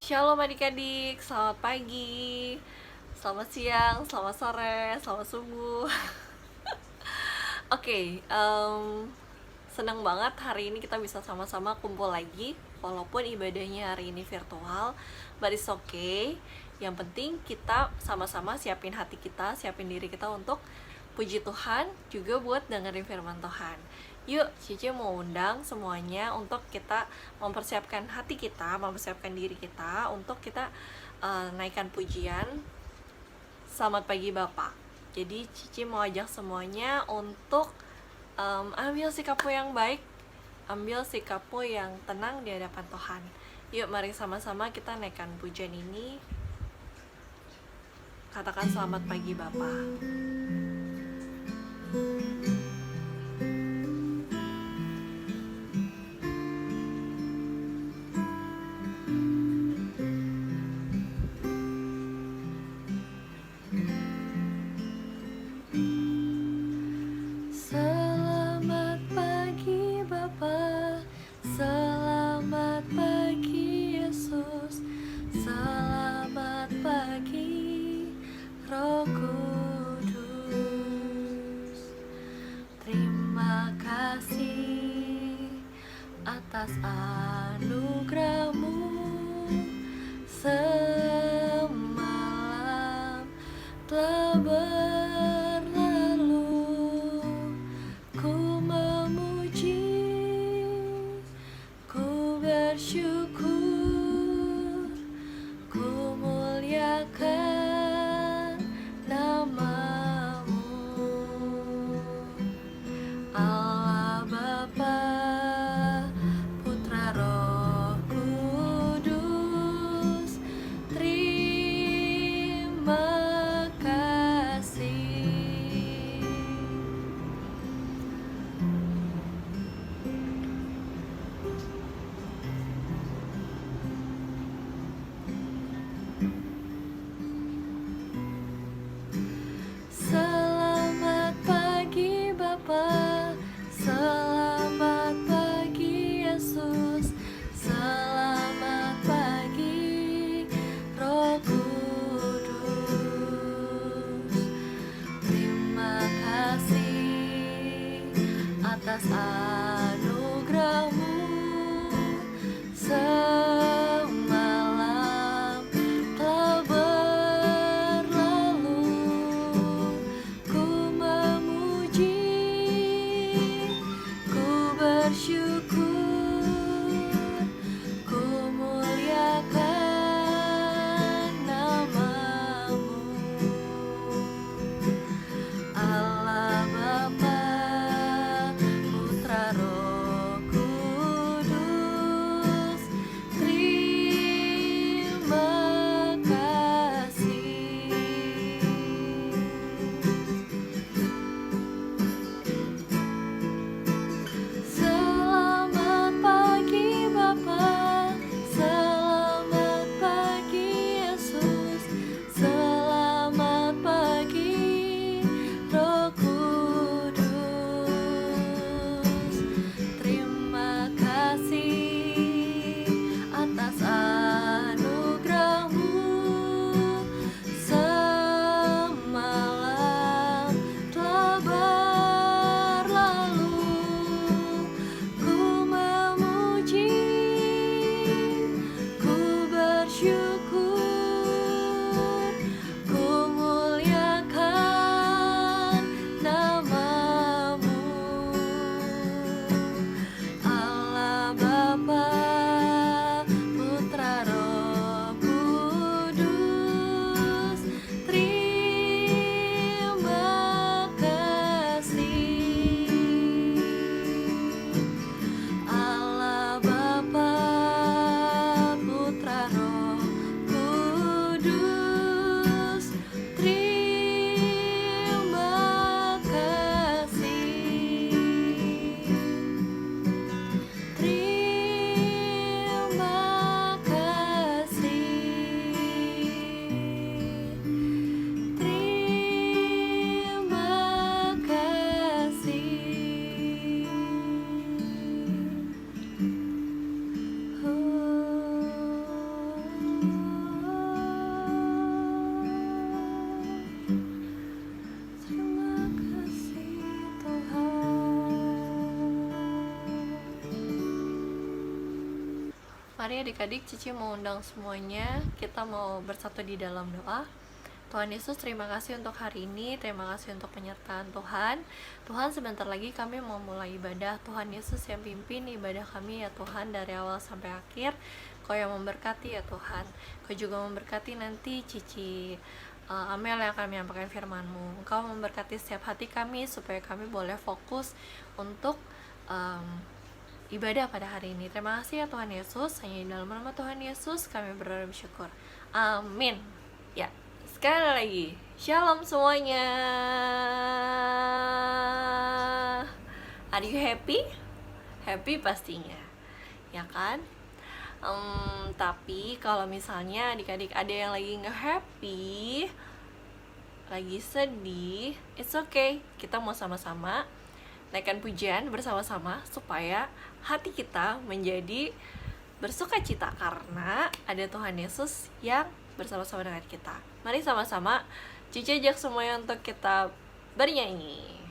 Shalom adik-adik, selamat pagi, selamat siang, selamat sore, selamat subuh. Oke, senang banget hari ini kita bisa sama-sama kumpul lagi. Walaupun ibadahnya hari ini virtual, but it's okay. Yang penting kita sama-sama siapin hati kita, siapin diri kita untuk puji Tuhan, juga buat dengerin firman Tuhan. Yuk, Cici mau undang semuanya untuk kita mempersiapkan hati kita, mempersiapkan diri kita untuk kita naikkan pujian. Selamat pagi Bapak. Jadi Cici mau ajak semuanya untuk ambil sikapmu yang baik, ambil sikapmu yang tenang di hadapan Tuhan. Yuk, mari sama-sama kita naikkan pujian ini. Katakan selamat pagi Bapak. Selamat pagi Bapa, selamat pagi Yesus, selamat pagi Roh Kudus. Terima kasih atas anugerah-Mu semalam telah berlalu. Ku memuji, ku bersyukur, ku muliakan nama-Mu. Allah Bapa, Putra Roh Kudus, terima kasih. Selamat pagi Bapa, selamat pagi Yesus, selamat pagi Roh Kudus. Terima kasih atas anugerah-Mu semalam telah berlalu. Ku memuji, ku bersyukur, ku muliakan nama-Mu. Allah Bapa, Putra Mari adik-adik, Cici mau undang semuanya, kita mau bersatu di dalam doa. Tuhan Yesus, terima kasih untuk hari ini, terima kasih untuk penyertaan Tuhan. Tuhan, sebentar lagi kami mau mulai ibadah. Tuhan Yesus yang pimpin ibadah kami ya Tuhan, dari awal sampai akhir. Kau yang memberkati ya Tuhan. Kau juga memberkati nanti Cici Amel yang akan menyampaikan firman-Mu. Engkau memberkati setiap hati kami supaya kami boleh fokus untuk ibadah pada hari ini. Terima kasih ya Tuhan Yesus. Hanya di dalam nama Tuhan Yesus kami berdoa dan bersyukur. Amin. Ya, sekali lagi, shalom semuanya. Are you happy? Happy pastinya, ya kan? Tapi kalau misalnya adik-adik ada yang lagi nggak happy, lagi sedih, it's okay. Kita mau sama-sama naikkan pujian bersama-sama supaya hati kita menjadi bersukacita karena ada Tuhan Yesus yang bersama-sama dengan kita. Mari sama-sama Cici ajak semuanya untuk kita bernyanyi.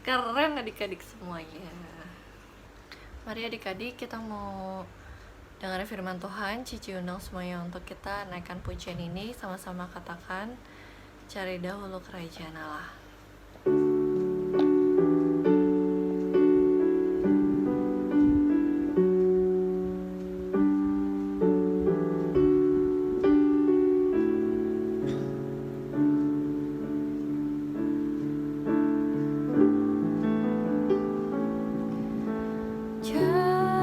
Keren adik-adik semuanya. Mari adik-adik kita mau dengar firman Tuhan. Cici undang semuanya untuk kita naikkan pujian ini. Sama-sama katakan, cari dahulu kerajaan Allah. Cari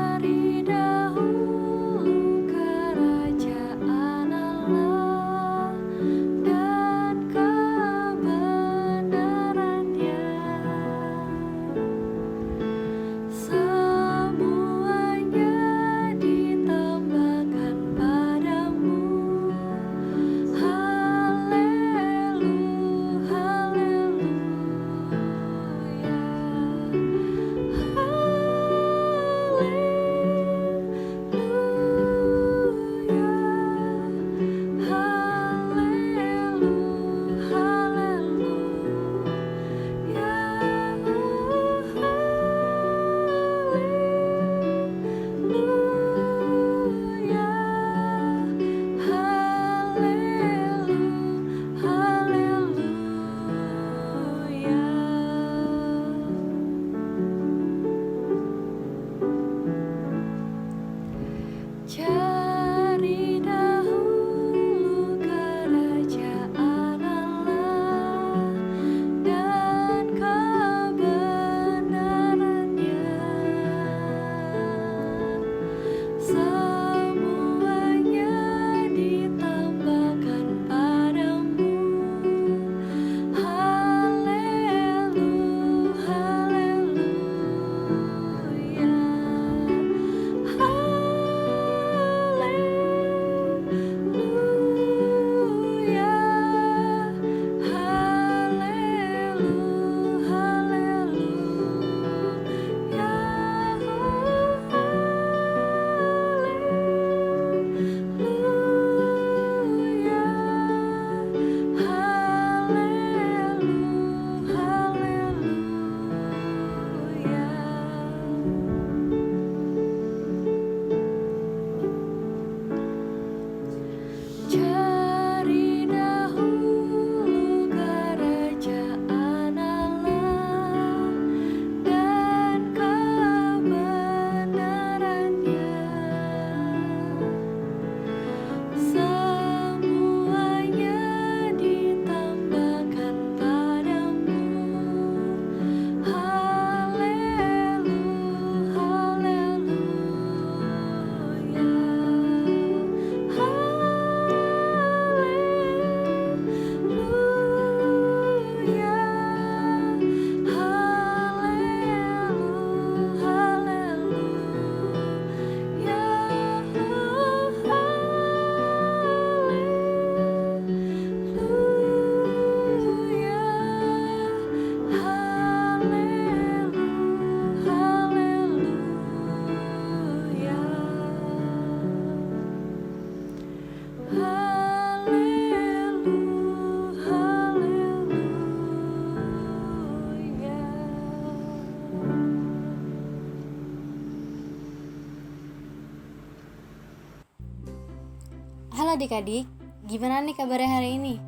Halo adik-adik, gimana nih kabarnya hari ini?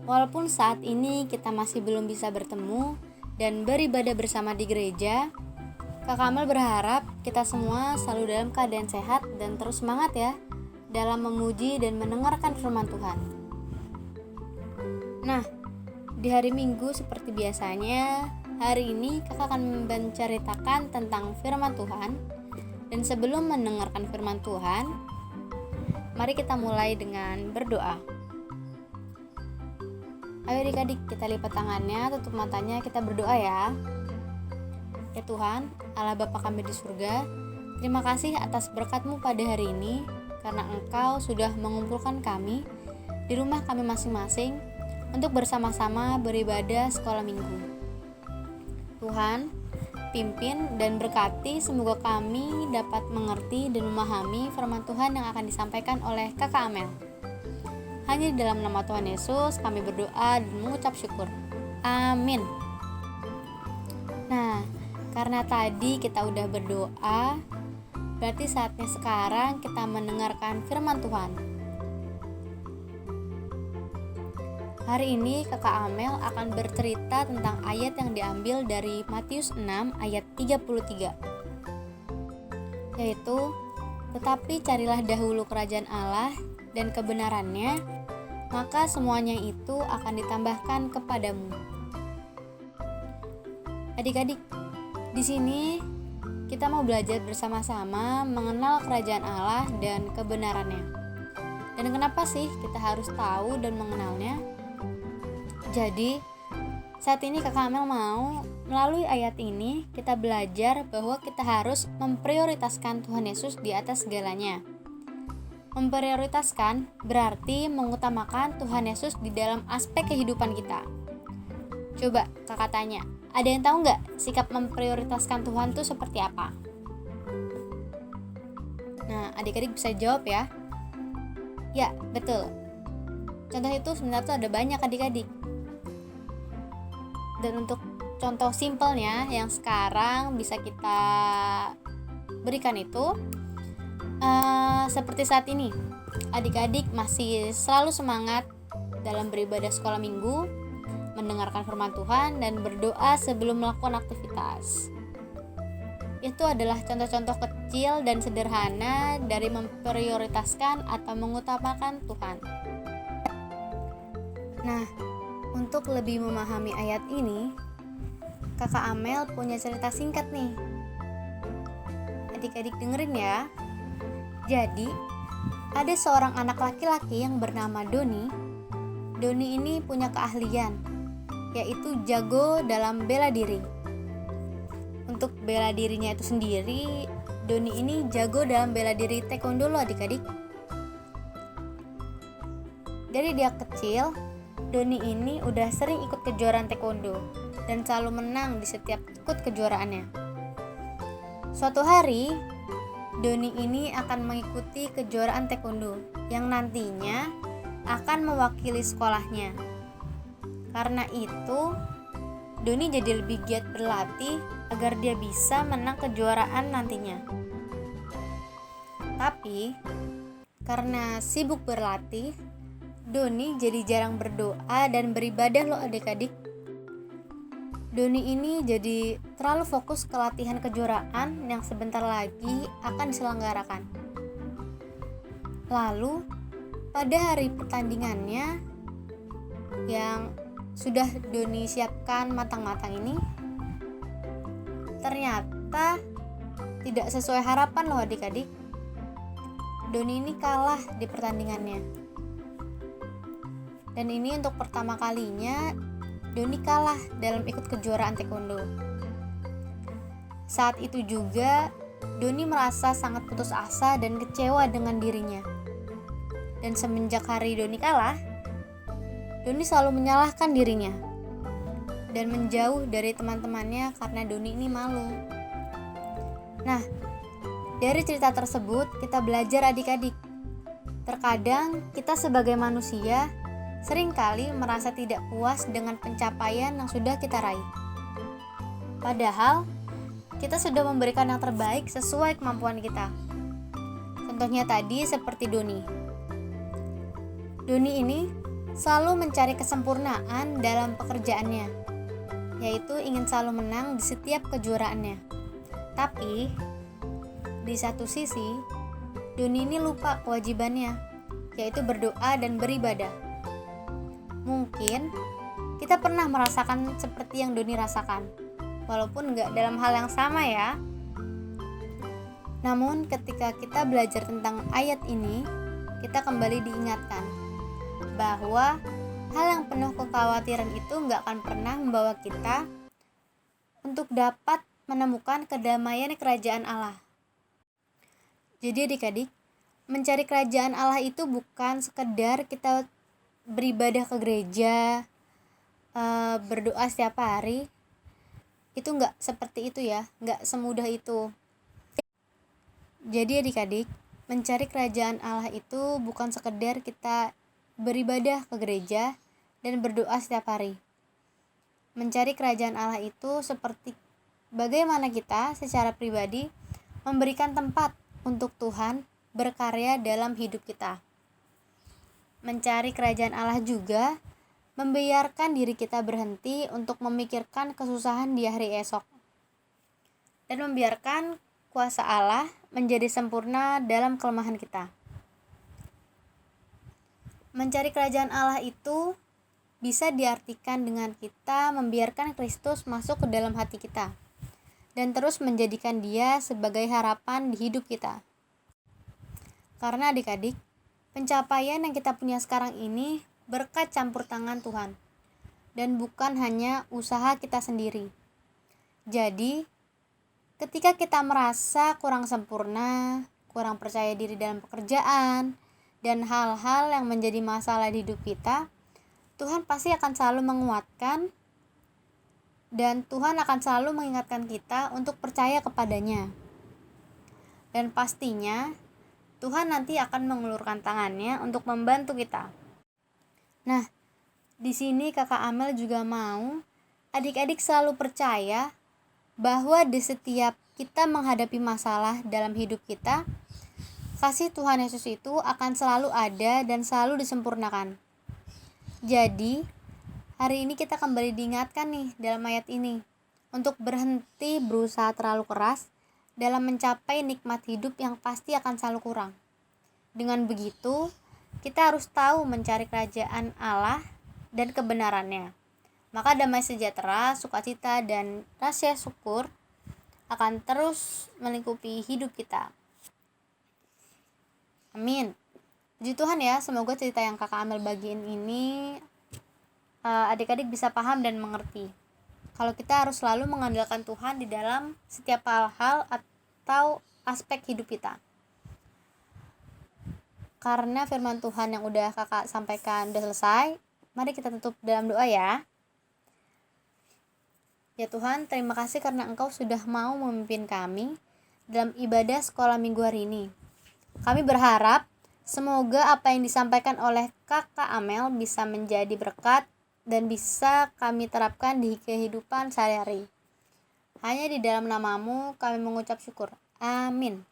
Walaupun saat ini kita masih belum bisa bertemu dan beribadah bersama di gereja, Kak Kamel berharap kita semua selalu dalam keadaan sehat dan terus semangat ya dalam memuji dan mendengarkan firman Tuhan. Nah, di hari Minggu seperti biasanya, hari ini kakak akan menceritakan tentang firman Tuhan. Dan sebelum mendengarkan firman Tuhan, mari kita mulai dengan berdoa. Ayo adik-adik, kita lipat tangannya, tutup matanya, kita berdoa ya. Ya Tuhan, Allah Bapa kami di surga, terima kasih atas berkat-Mu pada hari ini, karena Engkau sudah mengumpulkan kami di rumah kami masing-masing untuk bersama-sama beribadah sekolah minggu. Tuhan, pimpin dan berkati semoga kami dapat mengerti dan memahami firman Tuhan yang akan disampaikan oleh Kakak Amel. Hanya di dalam nama Tuhan Yesus kami berdoa dan mengucap syukur. Amin. Nah, karena tadi kita udah berdoa, berarti saatnya sekarang kita mendengarkan firman Tuhan. Hari ini Kakak Amel akan bercerita tentang ayat yang diambil dari Matius 6 ayat 33, yaitu, tetapi carilah dahulu kerajaan Allah dan kebenarannya, maka semuanya itu akan ditambahkan kepadamu. Adik-adik, di sini kita mau belajar bersama-sama mengenal kerajaan Allah dan kebenarannya. Dan kenapa sih kita harus tahu dan mengenalnya? Jadi, saat ini Kakak Amel mau melalui ayat ini kita belajar bahwa kita harus memprioritaskan Tuhan Yesus di atas segalanya. Memprioritaskan berarti mengutamakan Tuhan Yesus di dalam aspek kehidupan kita. Coba kakak tanya, ada yang tahu nggak sikap memprioritaskan Tuhan itu seperti apa? Nah, adik-adik bisa jawab ya. Ya, betul. Contoh itu sebenarnya ada banyak adik-adik. Dan untuk contoh simpelnya yang sekarang bisa kita berikan itu seperti saat ini, adik-adik masih selalu semangat dalam beribadah sekolah minggu, mendengarkan firman Tuhan dan berdoa sebelum melakukan aktivitas. Itu adalah contoh-contoh kecil dan sederhana dari memprioritaskan atau mengutamakan Tuhan. Nah, untuk lebih memahami ayat ini, Kakak Amel punya cerita singkat nih. Adik-adik dengerin ya. Jadi, ada seorang anak laki-laki yang bernama Doni. Doni ini punya keahlian, yaitu jago dalam bela diri. Untuk bela dirinya itu sendiri, Doni ini jago dalam bela diri taekwondo loh adik-adik. Dari dia kecil, Doni ini udah sering ikut kejuaraan taekwondo dan selalu menang di setiap ikut kejuaraannya. Suatu hari, Doni ini akan mengikuti kejuaraan taekwondo yang nantinya akan mewakili sekolahnya. Karena itu, Doni jadi lebih giat berlatih agar dia bisa menang kejuaraan nantinya. Tapi, karena sibuk berlatih, Doni jadi jarang berdoa dan beribadah loh adik-adik. Doni ini jadi terlalu fokus ke latihan kejuaraan yang sebentar lagi akan diselenggarakan. Lalu, pada hari pertandingannya yang sudah Doni siapkan matang-matang ini, ternyata tidak sesuai harapan loh adik-adik. Doni ini kalah di pertandingannya. Dan ini untuk pertama kalinya Doni kalah dalam ikut kejuaraan taekwondo. Saat itu juga Doni merasa sangat putus asa dan kecewa dengan dirinya. Dan semenjak hari Doni kalah, Doni selalu menyalahkan dirinya dan menjauh dari teman-temannya karena Doni ini malu. Nah, dari cerita tersebut kita belajar adik-adik. Terkadang kita sebagai manusia seringkali merasa tidak puas dengan pencapaian yang sudah kita raih. Padahal, kita sudah memberikan yang terbaik sesuai kemampuan kita. Contohnya tadi seperti Doni. Doni ini selalu mencari kesempurnaan dalam pekerjaannya, yaitu ingin selalu menang di setiap kejuaraannya. Tapi di satu sisi, Doni ini lupa kewajibannya, yaitu berdoa dan beribadah. Mungkin kita pernah merasakan seperti yang Doni rasakan, walaupun nggak dalam hal yang sama ya. Namun ketika kita belajar tentang ayat ini, kita kembali diingatkan bahwa hal yang penuh kekhawatiran itu nggak akan pernah membawa kita untuk dapat menemukan kedamaian kerajaan Allah. Jadi adik-adik, mencari kerajaan Allah itu bukan sekedar kita beribadah ke gereja, berdoa setiap hari. Itu nggak seperti itu ya, nggak semudah itu. Jadi adik-adik, mencari kerajaan Allah itu bukan sekedar kita beribadah ke gereja dan berdoa setiap hari. Mencari kerajaan Allah itu seperti bagaimana kita secara pribadi memberikan tempat untuk Tuhan berkarya dalam hidup kita. Mencari kerajaan Allah juga membiarkan diri kita berhenti untuk memikirkan kesusahan di hari esok, dan membiarkan kuasa Allah menjadi sempurna dalam kelemahan kita. Mencari kerajaan Allah itu bisa diartikan dengan kita membiarkan Kristus masuk ke dalam hati kita dan terus menjadikan Dia sebagai harapan di hidup kita. Karena adik-adik, pencapaian yang kita punya sekarang ini berkat campur tangan Tuhan dan bukan hanya usaha kita sendiri. Jadi, ketika kita merasa kurang sempurna, kurang percaya diri dalam pekerjaan, dan hal-hal yang menjadi masalah di hidup kita, Tuhan pasti akan selalu menguatkan dan Tuhan akan selalu mengingatkan kita untuk percaya kepadanya. Dan pastinya Tuhan nanti akan mengulurkan tangannya untuk membantu kita. Nah, di sini Kakak Amel juga mau adik-adik selalu percaya bahwa di setiap kita menghadapi masalah dalam hidup kita, kasih Tuhan Yesus itu akan selalu ada dan selalu disempurnakan. Jadi, hari ini kita kembali diingatkan nih dalam ayat ini untuk berhenti berusaha terlalu keras dalam mencapai nikmat hidup yang pasti akan selalu kurang. Dengan begitu, kita harus tahu mencari kerajaan Allah dan kebenarannya. Maka damai sejahtera, sukacita, dan rasa syukur akan terus melingkupi hidup kita. Amin. Puji Tuhan ya, semoga cerita yang Kakak Amel bagiin ini adik-adik bisa paham dan mengerti. Kalau kita harus selalu mengandalkan Tuhan di dalam setiap hal-hal atau aspek hidup kita. Karena firman Tuhan yang udah Kakak sampaikan udah selesai, mari kita tutup dalam doa ya. Ya Tuhan, terima kasih karena Engkau sudah mau memimpin kami dalam ibadah sekolah minggu hari ini. Kami berharap semoga apa yang disampaikan oleh Kakak Amel bisa menjadi berkat dan bisa kami terapkan di kehidupan sehari-hari. Hanya di dalam nama-Mu kami mengucap syukur. Amin.